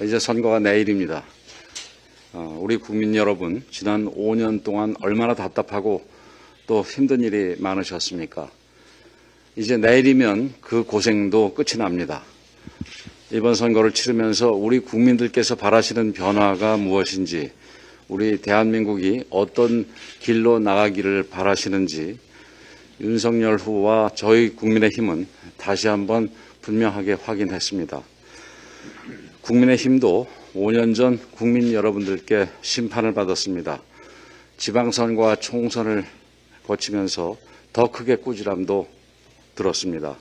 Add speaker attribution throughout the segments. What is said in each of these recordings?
Speaker 1: 이제 선거가 내일입니다. 우리 국민 여러분, 지난 5년 동안 얼마나 답답하고 또 힘든 일이 많으셨습니까? 이제 내일이면 그 고생도 끝이 납니다. 이번 선거를 치르면서 우리 국민들께서 바라시는 변화가 무엇인지, 우리 대한민국이 어떤 길로 나가기를 바라시는지 윤석열 후보와 저희 국민의힘은 다시 한번 분명하게 확인했습니다. 국민의힘도 5년 전 국민 여러분들께 심판을 받았습니다. 지방선거와 총선을 거치면서 더 크게 꾸지람도 들었습니다.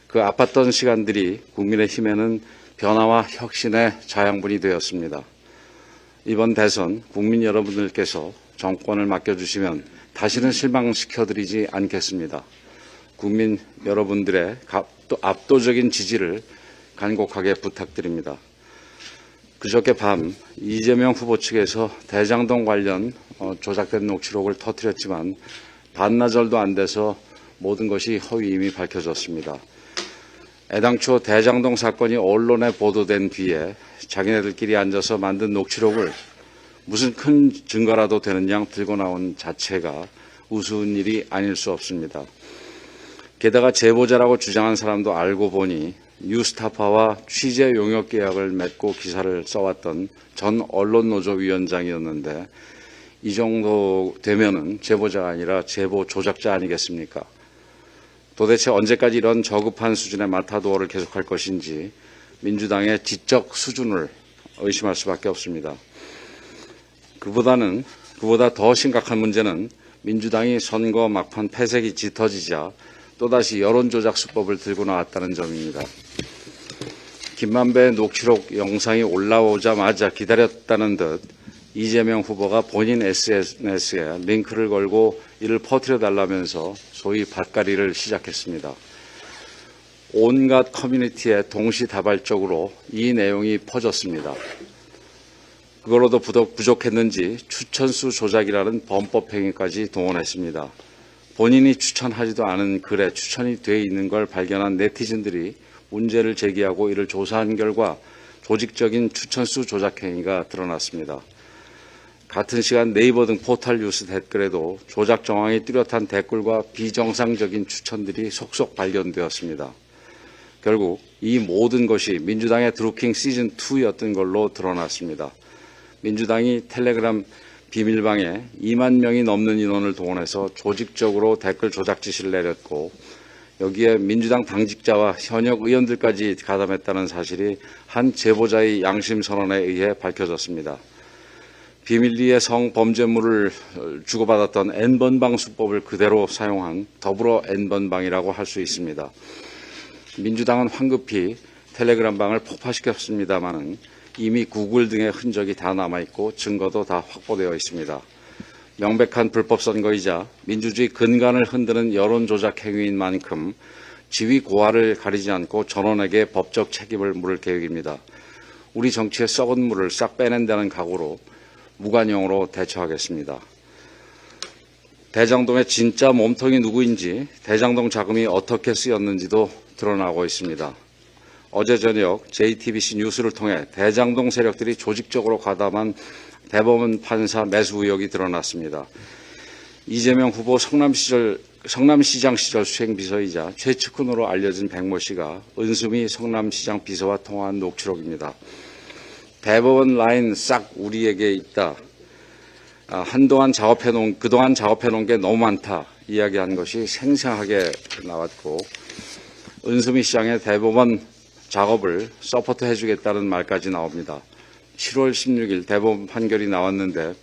Speaker 1: 그 아팠던 시간들이 국민의힘에는 변화와 혁신의 자양분이 되었습니다. 이번 대선 국민 여러분들께서 정권을 맡겨주시면 다시는 실망시켜드리지 않겠습니다. 국민 여러분들의 압도적인 지지를 간곡하게 부탁드립니다. 그저께 밤 이재명 후보 측에서 대장동 관련 조작된 녹취록을 터뜨렸지만 반나절도 안 돼서 모든 것이 허위임이 밝혀졌습니다. 애당초 대장동 사건이 언론에 보도된 뒤에 자기네들끼리 앉아서 만든 녹취록을 무슨 큰 증거라도 되는 양 들고 나온 자체가 우스운 일이 아닐 수 없습니다. 게다가 제보자라고 주장한 사람도 알고 보니 뉴스타파와 취재 용역 계약을 맺고 기사를 써왔던 전 언론노조 위원장이었는데 이 정도 되면은 제보자가 아니라 제보 조작자 아니겠습니까? 도대체 언제까지 이런 저급한 수준의 마타도어를 계속할 것인지 민주당의 지적 수준을 의심할 수밖에 없습니다. 그보다 더 심각한 문제는 민주당이 선거 막판 패색이 짙어지자 또다시 여론조작 수법을 들고 나왔다는 점입니다. 김만배의 녹취록 영상이 올라오자마자 기다렸다는 듯 이재명 후보가 본인 SNS에 링크를 걸고 이를 퍼뜨려달라면서 소위 밭갈이를 시작했습니다. 온갖 커뮤니티에 동시다발적으로 이 내용이 퍼졌습니다. 그걸로도 부족했는지 추천수 조작이라는 범법행위까지 동원했습니다. 본인이 추천하지도 않은 글에 추천이 돼 있는 걸 발견한 네티즌들이 문제를 제기하고 이를 조사한 결과 조직적인 추천수 조작 행위가 드러났습니다. 같은 시간 네이버 등 포털 뉴스 댓글에도 조작 정황이 뚜렷한 댓글과 비정상적인 추천들이 속속 발견되었습니다. 결국 이 모든 것이 민주당의 드루킹 시즌2였던 걸로 드러났습니다. 민주당이 텔레그램 비밀방에 2만 명이 넘는 인원을 동원해서 조직적으로 댓글 조작 지시를 내렸고 여기에 민주당 당직자와 현역 의원들까지 가담했다는 사실이 한 제보자의 양심 선언에 의해 밝혀졌습니다. 비밀리에 성범죄물을 주고받았던 N번방 수법을 그대로 사용한 더불어 N번방이라고 할 수 있습니다. 민주당은 황급히 텔레그램방을 폭파시켰습니다마는 이미 구글 등의 흔적이 다 남아있고 증거도 다 확보되어 있습니다. 명백한 불법 선거이자 민주주의 근간을 흔드는 여론조작 행위인 만큼 지위 고하를 가리지 않고 전원에게 법적 책임을 물을 계획입니다. 우리 정치의 썩은 물을 싹 빼낸다는 각오로 무관용으로 대처하겠습니다. 대장동의 진짜 몸통이 누구인지 대장동 자금이 어떻게 쓰였는지도 드러나고 있습니다. 어제 저녁 JTBC 뉴스를 통해 대장동 세력들이 조직적으로 가담한 대법원 판사 매수 의혹이 드러났습니다. 이재명 후보 성남시장 시절 수행비서이자 최측근으로 알려진 백모 씨가 은수미 성남시장 비서와 통화한 녹취록입니다. 대법원 라인 싹 우리에게 있다. 그동안 작업해놓은 게 너무 많다. 이야기한 것이 생생하게 나왔고 은수미 시장의 대법원 작업을 서포트 해주겠다는 말까지 나옵니다. 7월 16일 대법원 판결이 나왔는데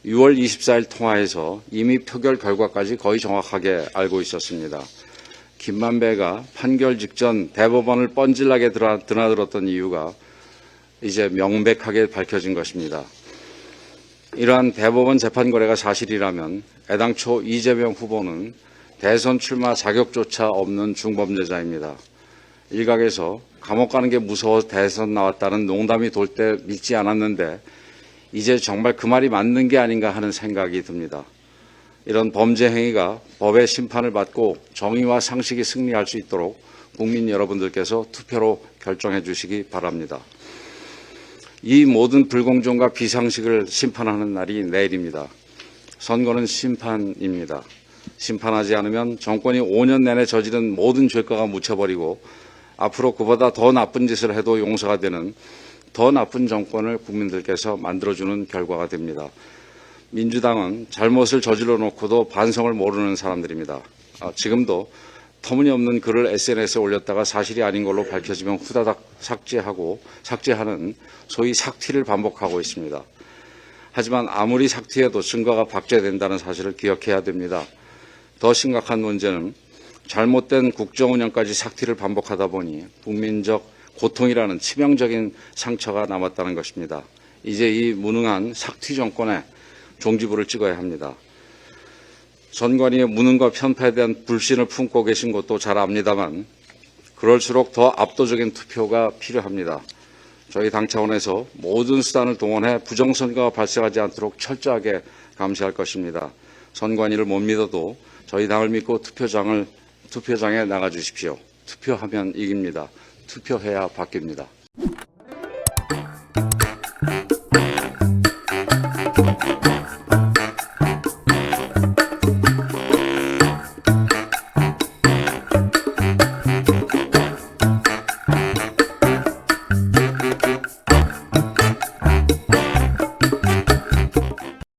Speaker 1: 6월 24일 통화해서 이미 표결 결과까지 거의 정확하게 알고 있었습니다. 김만배가 판결 직전 대법원을 뻔질나게 드나들었던 이유가 이제 명백하게 밝혀진 것입니다. 이러한 대법원 재판 거래가 사실이라면 애당초 이재명 후보는 대선 출마 자격조차 없는 중범죄자입니다. 일각에서 감옥 가는 게 무서워서 대선 나왔다는 농담이 돌 때 믿지 않았는데 이제 정말 그 말이 맞는 게 아닌가 하는 생각이 듭니다. 이런 범죄 행위가 법의 심판을 받고 정의와 상식이 승리할 수 있도록 국민 여러분들께서 투표로 결정해 주시기 바랍니다. 이 모든 불공정과 비상식을 심판하는 날이 내일입니다. 선거는 심판입니다. 심판하지 않으면 정권이 5년 내내 저지른 모든 죄가가 묻혀버리고 앞으로 그보다 더 나쁜 짓을 해도 용서가 되는 더 나쁜 정권을 국민들께서 만들어주는 결과가 됩니다. 민주당은 잘못을 저질러 놓고도 반성을 모르는 사람들입니다. 지금도 터무니없는 글을 SNS에 올렸다가 사실이 아닌 걸로 밝혀지면 후다닥 삭제하는 소위 삭티를 반복하고 있습니다. 하지만 아무리 삭티해도 증거가 박제된다는 사실을 기억해야 됩니다. 더 심각한 문제는 잘못된 국정 운영까지 삭티를 반복하다 보니 국민적 고통이라는 치명적인 상처가 남았다는 것입니다. 이제 이 무능한 삭티 정권에 종지부를 찍어야 합니다. 선관위의 무능과 편파에 대한 불신을 품고 계신 것도 잘 압니다만 그럴수록 더 압도적인 투표가 필요합니다. 저희 당 차원에서 모든 수단을 동원해 부정선거가 발생하지 않도록 철저하게 감시할 것입니다. 선관위를 못 믿어도 저희 당을 믿고 투표장에 나가 주십시오. 투표하면 이깁니다. 투표해야 바뀝니다.